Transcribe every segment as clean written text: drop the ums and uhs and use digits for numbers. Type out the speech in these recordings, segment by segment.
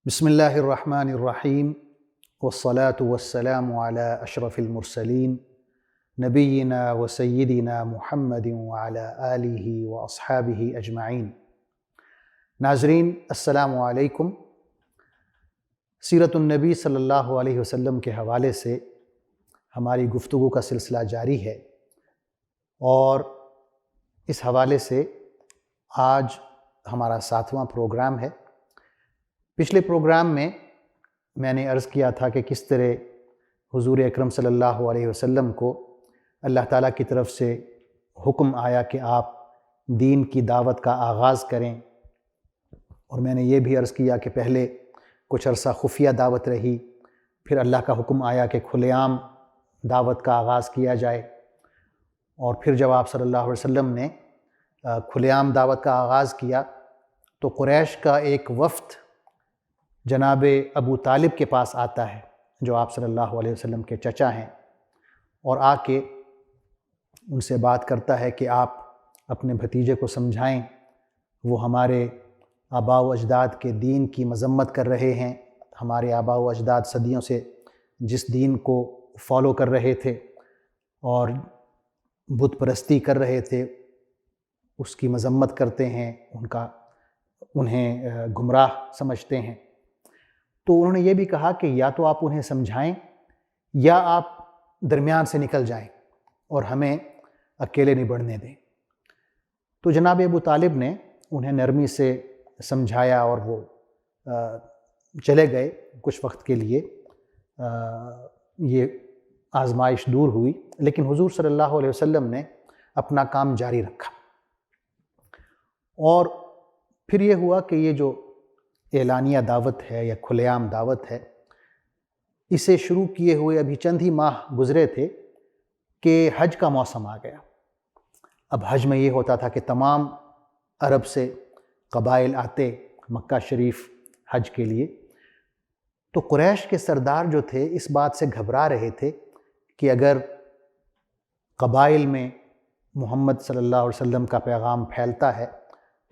بسم اللہ الرحمن الرحیم والصلاة والسلام علی اشرف المرسلین نبینا و سیدنا محمد وعلی آلہ و اصحابہ اجمعین۔ ناظرین السلام علیکم۔ سیرت النبی صلی اللہ علیہ وسلم کے حوالے سے ہماری گفتگو کا سلسلہ جاری ہے، اور اس حوالے سے آج ہمارا 7واں پروگرام ہے۔ پچھلے پروگرام میں نے عرض کیا تھا کہ کس طرح حضور اکرم صلی اللہ علیہ وسلم کو اللہ تعالیٰ کی طرف سے حکم آیا کہ آپ دین کی دعوت کا آغاز کریں، اور میں نے یہ بھی عرض کیا کہ پہلے کچھ عرصہ خفیہ دعوت رہی، پھر اللہ کا حکم آیا کہ کھلے عام دعوت کا آغاز کیا جائے، اور پھر جب آپ صلی اللہ علیہ وسلم نے کھلے عام دعوت کا آغاز کیا تو قریش کا ایک وفد جناب ابو طالب کے پاس آتا ہے، جو آپ صلی اللہ علیہ وسلم کے چچا ہیں، اور آ کے ان سے بات کرتا ہے کہ آپ اپنے بھتیجے کو سمجھائیں، وہ ہمارے آباء و اجداد کے دین کی مذمت کر رہے ہیں، ہمارے آباء و اجداد صدیوں سے جس دین کو فالو کر رہے تھے اور بت پرستی کر رہے تھے اس کی مذمت کرتے ہیں، انہیں گمراہ سمجھتے ہیں۔ تو انہوں نے یہ بھی کہا کہ یا تو آپ انہیں سمجھائیں یا آپ درمیان سے نکل جائیں اور ہمیں اکیلے نہیں بڑھنے دیں۔ تو جناب ابو طالب نے انہیں نرمی سے سمجھایا اور وہ چلے گئے کچھ وقت کے لیے۔ یہ آزمائش دور ہوئی، لیکن حضور صلی اللہ علیہ وسلم نے اپنا کام جاری رکھا، اور پھر یہ ہوا کہ یہ جو اعلانیہ دعوت ہے یا کھلے عام دعوت ہے، اسے شروع کیے ہوئے ابھی چند ہی ماہ گزرے تھے کہ حج کا موسم آ گیا۔ اب حج میں یہ ہوتا تھا کہ تمام عرب سے قبائل آتے مکہ شریف حج کے لیے، تو قریش کے سردار جو تھے اس بات سے گھبرا رہے تھے کہ اگر قبائل میں محمد صلی اللہ علیہ وسلم کا پیغام پھیلتا ہے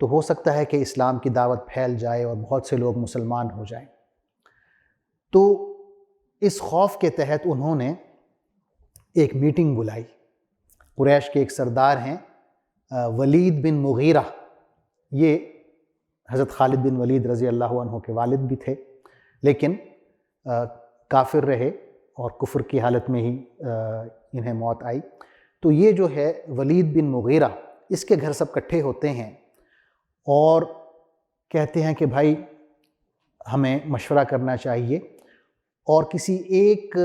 تو ہو سکتا ہے کہ اسلام کی دعوت پھیل جائے اور بہت سے لوگ مسلمان ہو جائیں۔ تو اس خوف کے تحت انہوں نے ایک میٹنگ بلائی۔ قریش کے ایک سردار ہیں ولید بن مغیرہ، یہ حضرت خالد بن ولید رضی اللہ عنہ کے والد بھی تھے، لیکن کافر رہے اور کفر کی حالت میں ہی انہیں موت آئی۔ تو یہ جو ہے ولید بن مغیرہ، اس کے گھر سب اکٹھے ہوتے ہیں اور کہتے ہیں کہ بھائی ہمیں مشورہ کرنا چاہیے اور کسی ایک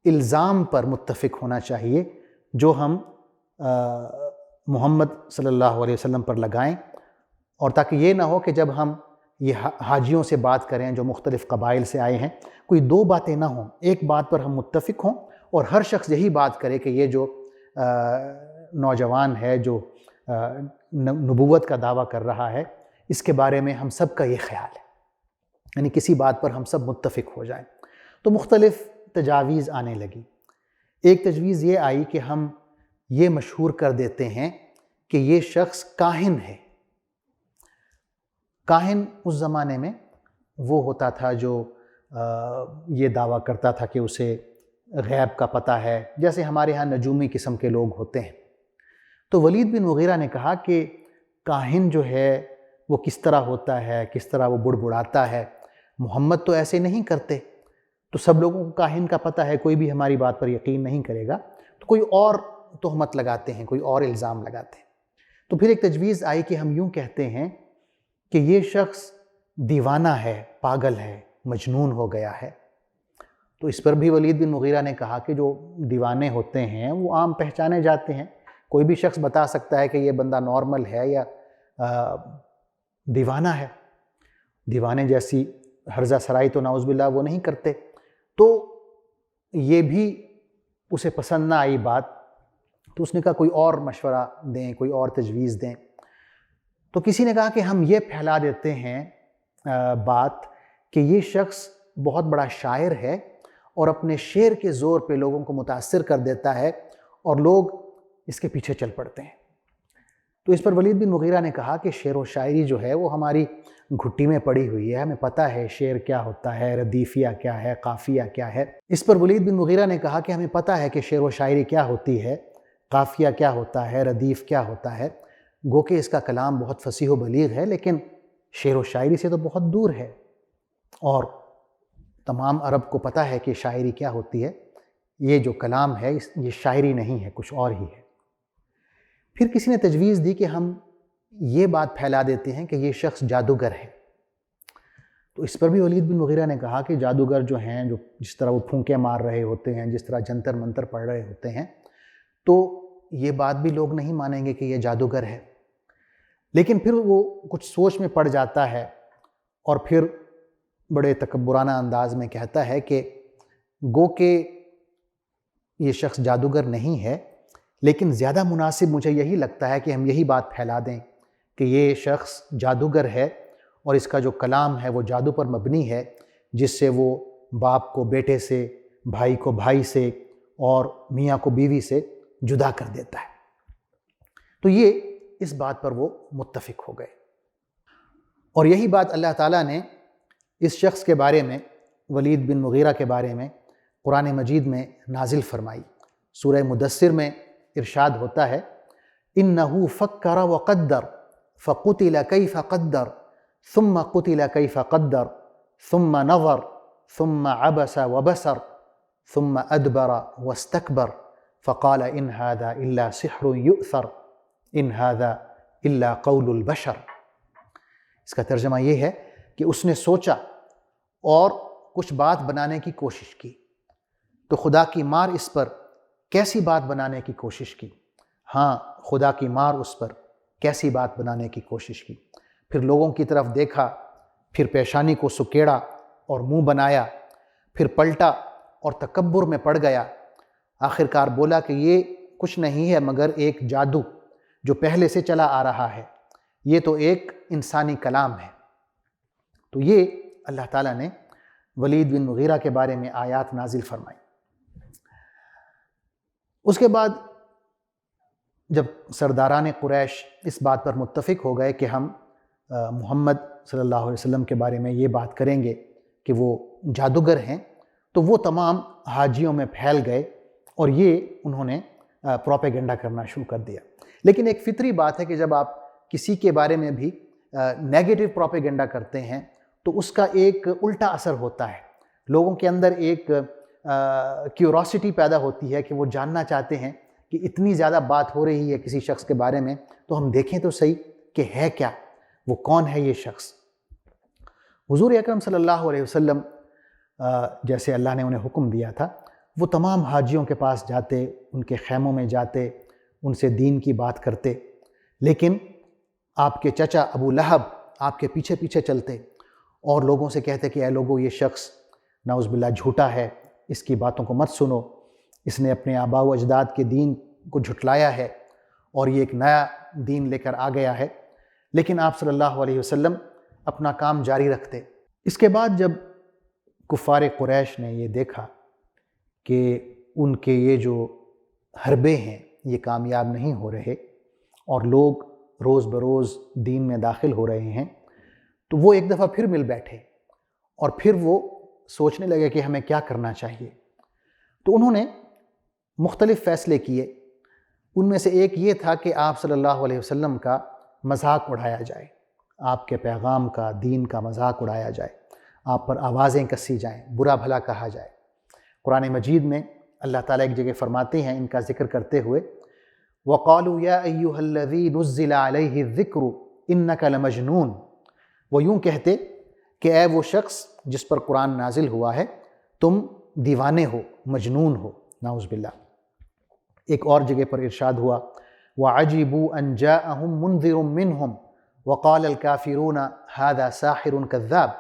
الزام پر متفق ہونا چاہیے جو ہم محمد صلی اللہ علیہ وسلم پر لگائیں، اور تاکہ یہ نہ ہو کہ جب ہم یہ حاجیوں سے بات کریں جو مختلف قبائل سے آئے ہیں، کوئی دو باتیں نہ ہوں، ایک بات پر ہم متفق ہوں اور ہر شخص یہی بات کرے کہ یہ جو نوجوان ہے جو نبوت کا دعویٰ کر رہا ہے، اس کے بارے میں ہم سب کا یہ خیال ہے، یعنی کسی بات پر ہم سب متفق ہو جائیں۔ تو مختلف تجاویز آنے لگی۔ ایک تجویز یہ آئی کہ ہم یہ مشہور کر دیتے ہیں کہ یہ شخص کاہن ہے۔ کاہن اس زمانے میں وہ ہوتا تھا جو یہ دعویٰ کرتا تھا کہ اسے غیب کا پتہ ہے، جیسے ہمارے ہاں نجومی قسم کے لوگ ہوتے ہیں۔ تو ولید بن مغیرہ نے کہا کہ کاہن جو ہے وہ کس طرح ہوتا ہے، کس طرح وہ بڑبڑاتا ہے، محمد تو ایسے نہیں کرتے، تو سب لوگوں کو کاہن کا پتہ ہے، کوئی بھی ہماری بات پر یقین نہیں کرے گا، تو کوئی اور تہمت لگاتے ہیں، کوئی اور الزام لگاتے ہیں۔ تو پھر ایک تجویز آئی کہ ہم یوں کہتے ہیں کہ یہ شخص دیوانہ ہے، پاگل ہے، مجنون ہو گیا ہے۔ تو اس پر بھی ولید بن مغیرہ نے کہا کہ جو دیوانے ہوتے ہیں وہ عام پہچانے جاتے ہیں، کوئی بھی شخص بتا سکتا ہے کہ یہ بندہ نارمل ہے یا دیوانہ ہے، دیوانے جیسی ہرزہ سرائی تو نعوذ باللہ وہ نہیں کرتے۔ تو یہ بھی اسے پسند نہ آئی بات، تو اس نے کہا کوئی اور مشورہ دیں، کوئی اور تجویز دیں۔ تو کسی نے کہا کہ ہم یہ پھیلا دیتے ہیں بات کہ یہ شخص بہت بڑا شاعر ہے اور اپنے شعر کے زور پہ لوگوں کو متاثر کر دیتا ہے اور لوگ اس کے پیچھے چل پڑتے ہیں۔ تو اس پر ولید بن مغیرہ نے کہا کہ شعر و شاعری جو ہے وہ ہماری گھٹی میں پڑی ہوئی ہے، ہمیں پتہ ہے شعر کیا ہوتا ہے، ردیفیہ کیا ہے، قافیہ کیا ہے۔ اس پر ولید بن مغیرہ نے کہا کہ ہمیں پتہ ہے کہ شعر و شاعری کیا ہوتی ہے، قافیہ کیا ہوتا ہے، ردیف کیا ہوتا ہے، گو کہ اس کا کلام بہت فصیح و بلیغ ہے لیکن شعر و شاعری سے تو بہت دور ہے، اور تمام عرب کو پتہ ہے کہ شاعری کیا ہوتی ہے، یہ جو کلام ہے یہ شاعری نہیں ہے، کچھ اور ہی ہے۔ پھر کسی نے تجویز دی کہ ہم یہ بات پھیلا دیتے ہیں کہ یہ شخص جادوگر ہے۔ تو اس پر بھی ولید بن مغیرہ نے کہا کہ جادوگر جو ہیں، جو جس طرح وہ پھونکے مار رہے ہوتے ہیں، جس طرح جنتر منتر پڑھ رہے ہوتے ہیں، تو یہ بات بھی لوگ نہیں مانیں گے کہ یہ جادوگر ہے۔ لیکن پھر وہ کچھ سوچ میں پڑ جاتا ہے اور پھر بڑے تکبرانہ انداز میں کہتا ہے کہ گو کہ یہ شخص جادوگر نہیں ہے، لیکن زیادہ مناسب مجھے یہی لگتا ہے کہ ہم یہی بات پھیلا دیں کہ یہ شخص جادوگر ہے اور اس کا جو کلام ہے وہ جادو پر مبنی ہے، جس سے وہ باپ کو بیٹے سے، بھائی کو بھائی سے اور میاں کو بیوی سے جدا کر دیتا ہے۔ تو یہ اس بات پر وہ متفق ہو گئے، اور یہی بات اللہ تعالیٰ نے اس شخص کے بارے میں، ولید بن مغیرہ کے بارے میں قرآن مجید میں نازل فرمائی۔ سورہ مدثر میں ارشاد ہوتا ہے اِنَّهُ فَكَّرَ وَقَدَّرَ فَقُتِلَ كَيْفَ قَدَّرَ ثُمَّ قُتِلَ كَيْفَ قَدَّرَ ثُمَّ نَظَرَ ثُمَّ عَبَسَ وَبَسَرَ ثُمَّ أَدْبَرَ وَاسْتَكْبَرَ فَقَالَ إِنْ هَذَا إِلَّا سِحْرٌ يُؤْثَرُ إِنْ هَذَا إِلَّا قَوْلُ الْبَشَرِ۔ اس کا ترجمہ یہ ہے کہ اس نے سوچا اور کچھ بات بنانے کی کوشش کی، تو خدا کی مار اس پر کیسی بات بنانے کی کوشش کی۔ ہاں، خدا کی مار اس پر کیسی بات بنانے کی کوشش کی۔ پھر لوگوں کی طرف دیکھا، پھر پیشانی کو سکیڑا اور منہ بنایا، پھر پلٹا اور تکبر میں پڑ گیا۔ آخرکار بولا کہ یہ کچھ نہیں ہے مگر ایک جادو جو پہلے سے چلا آ رہا ہے، یہ تو ایک انسانی کلام ہے۔ تو یہ اللہ تعالیٰ نے ولید بن مغیرہ کے بارے میں آیات نازل فرمائی۔ اس کے بعد جب سرداران قریش اس بات پر متفق ہو گئے کہ ہم محمد صلی اللہ علیہ وسلم کے بارے میں یہ بات کریں گے کہ وہ جادوگر ہیں، تو وہ تمام حاجیوں میں پھیل گئے اور یہ انہوں نے پروپیگنڈا کرنا شروع کر دیا۔ لیکن ایک فطری بات ہے کہ جب آپ کسی کے بارے میں بھی نیگیٹو پروپیگنڈا کرتے ہیں تو اس کا ایک الٹا اثر ہوتا ہے، لوگوں کے اندر ایک کیوروسٹی پیدا ہوتی ہے کہ وہ جاننا چاہتے ہیں کہ اتنی زیادہ بات ہو رہی ہے کسی شخص کے بارے میں، تو ہم دیکھیں تو صحیح کہ ہے کیا، وہ کون ہے یہ شخص۔ حضور اکرم صلی اللہ علیہ وسلم جیسے اللہ نے انہیں حکم دیا تھا، وہ تمام حاجیوں کے پاس جاتے، ان کے خیموں میں جاتے، ان سے دین کی بات کرتے، لیکن آپ کے چچا ابو لہب آپ کے پیچھے پیچھے چلتے اور لوگوں سے کہتے کہ اے لوگوں، یہ شخص نعوذ باللہ جھوٹا ہے، اس کی باتوں کو مت سنو، اس نے اپنے آباء و اجداد کے دین کو جھٹلایا ہے اور یہ ایک نیا دین لے کر آ گیا ہے۔ لیکن آپ صلی اللہ علیہ وسلم اپنا کام جاری رکھتے۔ اس کے بعد جب کفار قریش نے یہ دیکھا کہ ان کے یہ جو حربے ہیں یہ کامیاب نہیں ہو رہے اور لوگ روز بروز دین میں داخل ہو رہے ہیں، تو وہ ایک دفعہ پھر مل بیٹھے اور پھر وہ سوچنے لگے کہ ہمیں کیا کرنا چاہیے۔ تو انہوں نے مختلف فیصلے کیے۔ ان میں سے ایک یہ تھا کہ آپ صلی اللہ علیہ وسلم کا مذاق اڑایا جائے، آپ کے پیغام کا، دین کا مذاق اڑایا جائے، آپ پر آوازیں کسی جائیں، برا بھلا کہا جائے۔ قرآن مجید میں اللہ تعالیٰ ایک جگہ فرماتے ہیں ان کا ذکر کرتے ہوئے وَقَالُوا يَا أَيُّهَا الَّذِي نُزِّلَ عَلَيْهِ الذِّكْرُ إِنَّكَ لَمَجْنُونَ، وہ یوں کہتے کہ اے وہ شخص جس پر قرآن نازل ہوا ہے تم دیوانے ہو، مجنون ہو، نعوذ باللہ۔ ایک اور جگہ پر ارشاد ہوا وَعَجِبُوا أَن جَاءَهُم مُنذِرٌ مِّنْهُمْ وَقَالَ الْكَافِرُونَ هَذَا سَاحِرٌ كَذَّابٌ،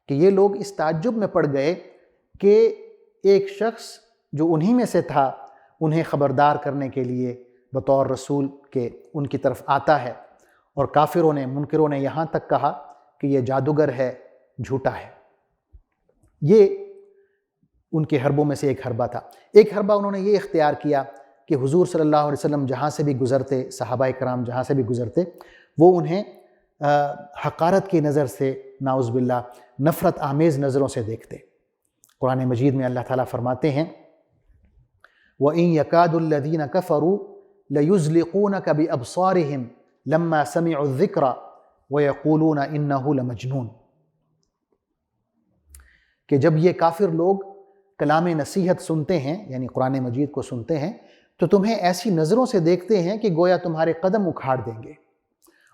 کہ یہ لوگ اس تعجب میں پڑ گئے کہ ایک شخص جو انہی میں سے تھا انہیں خبردار کرنے کے لیے بطور رسول کے ان کی طرف آتا ہے، اور کافروں نے، منکروں نے یہاں تک کہا کہ یہ جادوگر ہے، جھوٹا ہے۔ یہ ان کے حربوں میں سے ایک حربہ تھا۔ ایک حربہ انہوں نے یہ اختیار کیا کہ حضور صلی اللہ علیہ وسلم جہاں سے بھی گزرتے، صحابہ کرام جہاں سے بھی گزرتے، وہ انہیں حقارت کی نظر سے، نعوذ باللہ نفرت آمیز نظروں سے دیکھتے۔ قرآن مجید میں اللہ تعالیٰ فرماتے ہیں وَإِن يَكَادُ الَّذِينَ كَفَرُوا لَيُزْلِقُونَكَ بِأَبْصَارِهِمْ لَمَّا سَمِعُوا الذِّكْرَ وَيَقُولُونَ إِنَّهُ لَمَجْنُونَ، کہ جب یہ کافر لوگ کلام نصیحت سنتے ہیں، یعنی قرآن مجید کو سنتے ہیں، تو تمہیں ایسی نظروں سے دیکھتے ہیں کہ گویا تمہارے قدم اکھاڑ دیں گے،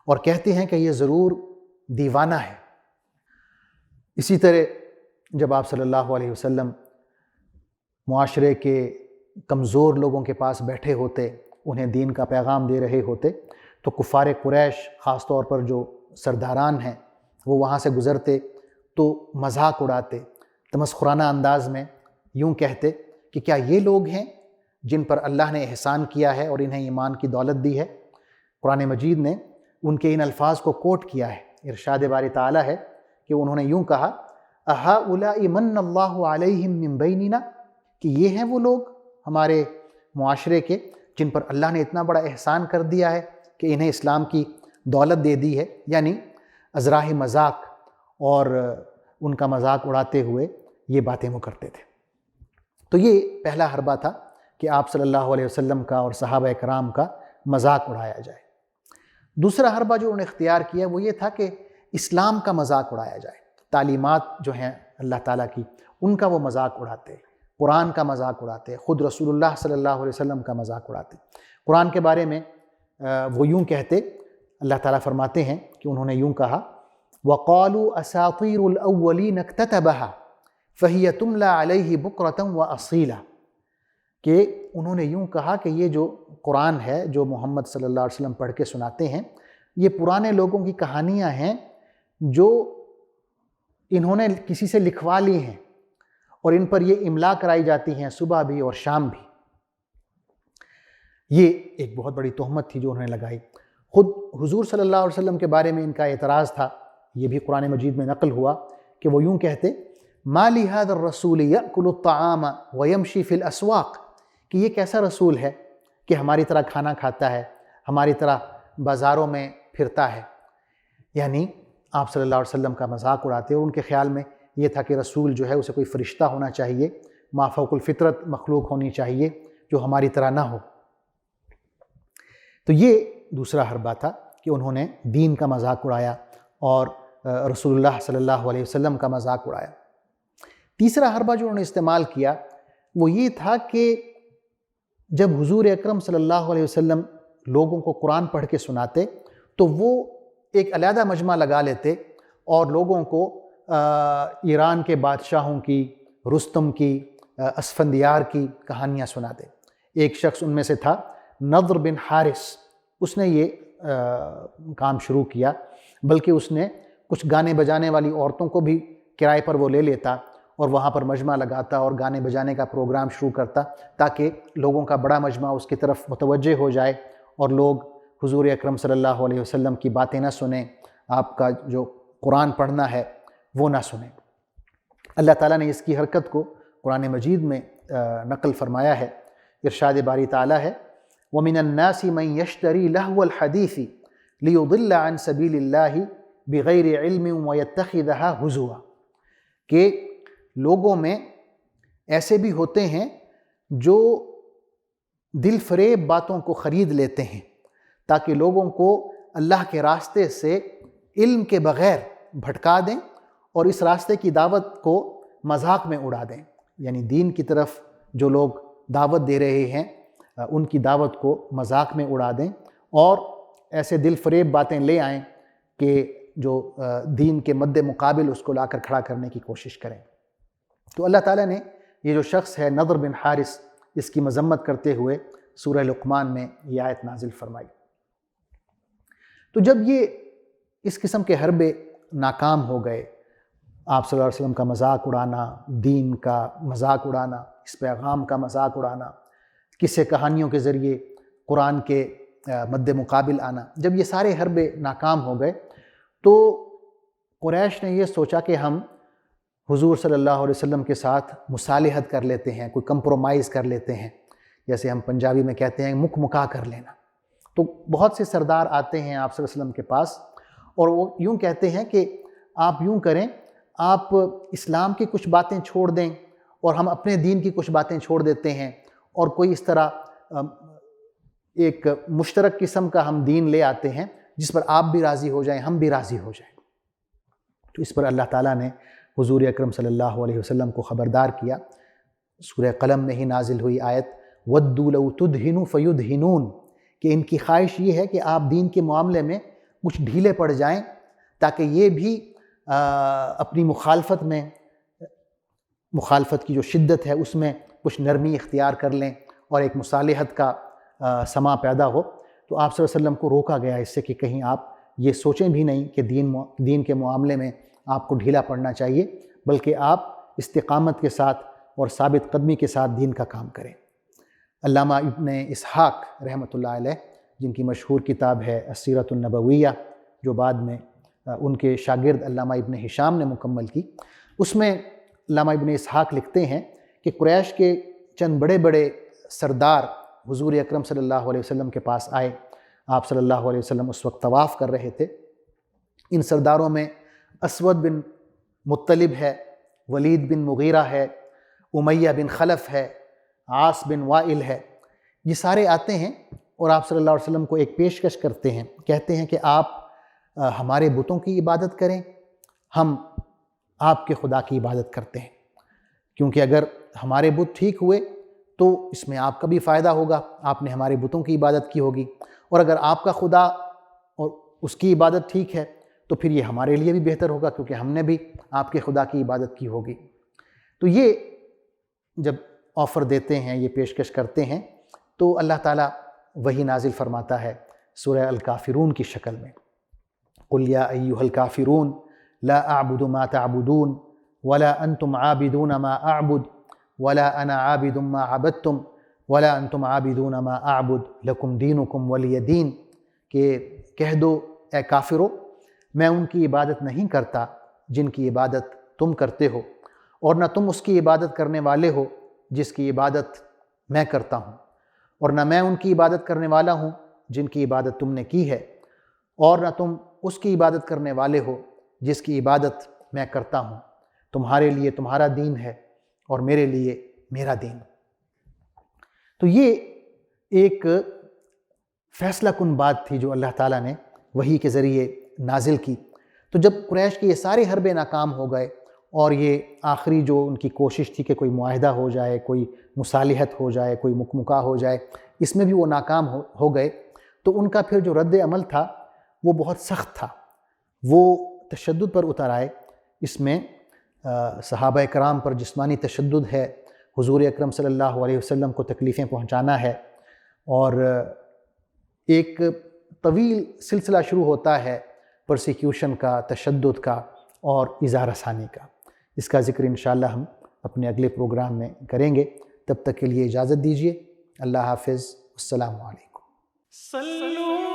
اور کہتے ہیں کہ یہ ضرور دیوانہ ہے۔ اسی طرح جب آپ صلی اللہ علیہ وسلم معاشرے کے کمزور لوگوں کے پاس بیٹھے ہوتے، انہیں دین کا پیغام دے رہے ہوتے، تو کفار قریش خاص طور پر جو سرداران ہیں وہ وہاں سے گزرتے تو مذاق اڑاتے، تمسخرانہ انداز میں یوں کہتے کہ کیا یہ لوگ ہیں جن پر اللہ نے احسان کیا ہے اور انہیں ایمان کی دولت دی ہے؟ قرآن مجید نے ان کے ان الفاظ کو کوٹ کیا ہے۔ ارشاد باری تعالیٰ ہے کہ انہوں نے یوں کہا اَهَؤُلَاءِ مَنَّ اللَّهُ عَلَيْهِم مِّن بَيْنِنَا، کہ یہ ہیں وہ لوگ ہمارے معاشرے کے جن پر اللہ نے اتنا بڑا احسان کر دیا ہے کہ انہیں اسلام کی دولت دے دی ہے، یعنی ازراہ مذاق اور ان کا مذاق اڑاتے ہوئے یہ باتیں وہ کرتے تھے۔ تو یہ پہلا حربہ تھا کہ آپ صلی اللہ علیہ وسلم کا اور صحابہ کرام کا مذاق اڑایا جائے۔ دوسرا حربہ جو انہوں نے اختیار کیا وہ یہ تھا کہ اسلام کا مذاق اڑایا جائے، تعلیمات جو ہیں اللہ تعالیٰ کی ان کا وہ مذاق اڑاتے، قرآن کا مذاق اڑاتے، خود رسول اللہ صلی اللہ علیہ وسلم کا مذاق اڑاتے۔ قرآن کے بارے میں وہ یوں کہتے، اللہ تعالیٰ فرماتے ہیں کہ انہوں نے یوں کہا وَقَالُوا أَسَاطِيرُ الْأَوَّلِينَ اكْتَتَبَهَا فَهِيَ تُمْلَى عَلَيْهِ بُكْرَةً وَأَصِيلًا، کہ انہوں نے یوں کہا کہ یہ جو قرآن ہے جو محمد صلی اللہ علیہ وسلم پڑھ کے سناتے ہیں، یہ پرانے لوگوں کی کہانیاں ہیں جو انہوں نے کسی سے لکھوا لی ہیں، اور ان پر یہ املا کرائی جاتی ہیں صبح بھی اور شام بھی۔ یہ ایک بہت بڑی تہمت تھی جو انہوں نے لگائی۔ خود حضور صلی اللہ علیہ وسلم کے بارے میں ان کا اعتراض تھا، یہ بھی قرآن مجید میں نقل ہوا کہ وہ یوں کہتے مَا لِهَذَا الرَّسُولِ يَأْكُلُ الطَّعَامَ وَيَمْشِي فِي الْأَسْوَاقِ، کہ یہ کیسا رسول ہے کہ ہماری طرح کھانا کھاتا ہے، ہماری طرح بازاروں میں پھرتا ہے۔ یعنی آپ صلی اللہ علیہ وسلم کا مذاق اڑاتے، اور ان کے خیال میں یہ تھا کہ رسول جو ہے اسے کوئی فرشتہ ہونا چاہیے، مافوق الفطرت مخلوق ہونی چاہیے جو ہماری طرح نہ ہو۔ تو یہ دوسرا حربہ تھا کہ انہوں نے دین کا مذاق اڑایا اور رسول اللہ صلی اللہ علیہ وسلم کا مذاق اڑایا۔ تیسرا حربہ جو انہوں نے استعمال کیا وہ یہ تھا کہ جب حضور اکرم صلی اللہ علیہ وسلم لوگوں کو قرآن پڑھ کے سناتے تو وہ ایک علیحدہ مجمع لگا لیتے اور لوگوں کو ایران کے بادشاہوں کی، رستم کی، اسفندیار کی کہانیاں سناتے۔ ایک شخص ان میں سے تھا نضر بن حارث، اس نے یہ کام شروع کیا، بلکہ اس نے کچھ گانے بجانے والی عورتوں کو بھی کرائے پر وہ لے لیتا اور وہاں پر مجمع لگاتا اور گانے بجانے کا پروگرام شروع کرتا تاکہ لوگوں کا بڑا مجمع اس کی طرف متوجہ ہو جائے اور لوگ حضور اکرم صلی اللہ علیہ وسلم کی باتیں نہ سنیں، آپ کا جو قرآن پڑھنا ہے وہ نہ سنیں۔ اللہ تعالیٰ نے اس کی حرکت کو قرآن مجید میں نقل فرمایا ہے۔ ارشاد باری تعالیٰ ہے وَمِنَ النَّاسِ مَن يَشْتَرِي لَهْوَ الْحَدِيثِ لِيُضِلَّ عَن سَبِيلِ اللَّهِ بِغَيْرِ عِلْمٍ وَيَتَّخِذَهَا هُزُوًا، کہ لوگوں میں ایسے بھی ہوتے ہیں جو دل فریب باتوں کو خرید لیتے ہیں تاکہ لوگوں کو اللہ کے راستے سے علم کے بغیر بھٹکا دیں اور اس راستے کی دعوت کو مذاق میں اڑا دیں۔ یعنی دین کی طرف جو لوگ دعوت دے رہے ہیں ان کی دعوت کو مذاق میں اڑا دیں اور ایسے دل فریب باتیں لے آئیں کہ جو دین کے مد مقابل اس کو لا کر کھڑا کرنے کی کوشش کریں۔ تو اللہ تعالیٰ نے یہ جو شخص ہے نضر بن حارث، اس کی مذمت کرتے ہوئے سورہ لقمان میں یہ آیت نازل فرمائی۔ تو جب یہ اس قسم کے حربے ناکام ہو گئے، آپ صلی اللہ علیہ وسلم کا مذاق اڑانا، دین کا مذاق اڑانا، اس پیغام کا مذاق اڑانا، قصے کہانیوں کے ذریعے قرآن کے مد مقابل آنا، جب یہ سارے حربے ناکام ہو گئے تو قریش نے یہ سوچا کہ ہم حضور صلی اللہ علیہ وسلم کے ساتھ مصالحت کر لیتے ہیں، کوئی کمپرومائز کر لیتے ہیں، جیسے ہم پنجابی میں کہتے ہیں مک مکا کر لینا۔ تو بہت سے سردار آتے ہیں آپ صلی اللہ علیہ وسلم کے پاس اور وہ یوں کہتے ہیں کہ آپ یوں کریں، آپ اسلام کی کچھ باتیں چھوڑ دیں اور ہم اپنے دین کی کچھ باتیں چھوڑ دیتے ہیں، اور کوئی اس طرح ایک مشترک قسم کا ہم دین لے آتے ہیں جس پر آپ بھی راضی ہو جائیں، ہم بھی راضی ہو جائیں۔ تو اس پر اللہ تعالیٰ نے حضور اکرم صلی اللہ علیہ وسلم کو خبردار کیا۔ سورہ قلم میں ہی نازل ہوئی آیت وَدُّوا لَوْ تُدْهِنُوا فَيُدْهِنُونَ، کہ ان کی خواہش یہ ہے کہ آپ دین کے معاملے میں کچھ ڈھیلے پڑ جائیں تاکہ یہ بھی اپنی مخالفت میں، مخالفت کی جو شدت ہے اس میں کچھ نرمی اختیار کر لیں اور ایک مصالحت کا سما پیدا ہو۔ تو آپ صلی اللہ علیہ وسلم کو روکا گیا اس سے کہ کہیں آپ یہ سوچیں بھی نہیں کہ دین کے معاملے میں آپ کو ڈھیلا پڑنا چاہیے، بلکہ آپ استقامت کے ساتھ اور ثابت قدمی کے ساتھ دین کا کام کریں۔ علامہ ابن اسحاق رحمۃ اللہ علیہ، جن کی مشہور کتاب ہے السیرۃ النبویہ، جو بعد میں ان کے شاگرد علامہ ابن ہشام نے مکمل کی، اس میں علامہ ابن اسحاق لکھتے ہیں کہ قریش کے چند بڑے بڑے سردار حضور اکرم صلی اللہ علیہ وسلم کے پاس آئے۔ آپ صلی اللہ علیہ وسلم اس وقت طواف کر رہے تھے۔ ان سرداروں میں اسود بن مطلب ہے، ولید بن مغیرہ ہے، امیہ بن خلف ہے، عاص بن وائل ہے۔ یہ سارے آتے ہیں اور آپ صلی اللہ علیہ وسلم کو ایک پیشکش کرتے ہیں، کہتے ہیں کہ آپ ہمارے بتوں کی عبادت کریں، ہم آپ کے خدا کی عبادت کرتے ہیں، کیونکہ اگر ہمارے بت ٹھیک ہوئے تو اس میں آپ کا بھی فائدہ ہوگا، آپ نے ہمارے بتوں کی عبادت کی ہوگی، اور اگر آپ کا خدا اور اس کی عبادت ٹھیک ہے تو پھر یہ ہمارے لیے بھی بہتر ہوگا، کیونکہ ہم نے بھی آپ کے خدا کی عبادت کی ہوگی۔ تو یہ جب آفر دیتے ہیں، یہ پیشکش کرتے ہیں، تو اللہ تعالیٰ وہی نازل فرماتا ہے سورہ الکافرون کی شکل میں، قُلْ يَا أَيُّهَا الْكَافِرُونَ لَا أَعْبُدُ مَا تَعْبُدُونَ وَلَا أَنْتُمْ عَابِدُونَ مَا أَعْبُدُ وَلَا أَنَا عَابِدٌ مَا عَبَدتُّمْ وَلَا أَنْتُمْ عَابِدُونَ مَا أَعْبُدُ لَكُمْ دِينُكُمْ وَلِيَ دِينِ، کہ کہہ دو اے کافرو، میں ان کی عبادت نہیں کرتا جن کی عبادت تم کرتے ہو، اور نہ تم اس کی عبادت کرنے والے ہو جس کی عبادت میں کرتا ہوں، اور نہ میں ان کی عبادت کرنے والا ہوں جن کی عبادت تم نے کی ہے، اور نہ تم اس کی عبادت کرنے والے ہو جس کی عبادت میں کرتا ہوں۔ تمہارے لیے تمہارا دین ہے اور میرے لیے میرا دین۔ تو یہ ایک فیصلہ کن بات تھی جو اللہ تعالیٰ نے وحی کے ذریعے نازل کی۔ تو جب قریش کے یہ سارے حربے ناکام ہو گئے اور یہ آخری جو ان کی کوشش تھی کہ کوئی معاہدہ ہو جائے، کوئی مصالحت ہو جائے، کوئی مکمکا ہو جائے، اس میں بھی وہ ناکام ہو گئے، تو ان کا پھر جو رد عمل تھا وہ بہت سخت تھا، وہ تشدد پر اتر آئے۔ اس میں صحابہ کرام پر جسمانی تشدد ہے، حضور اکرم صلی اللہ علیہ وسلم کو تکلیفیں پہنچانا ہے، اور ایک طویل سلسلہ شروع ہوتا ہے پرسیکیوشن کا، تشدد کا اور ایذا رسانی کا۔ اس کا ذکر انشاءاللہ ہم اپنے اگلے پروگرام میں کریں گے۔ تب تک کے لیے اجازت دیجیے۔ اللہ حافظ۔ السلام علیکم۔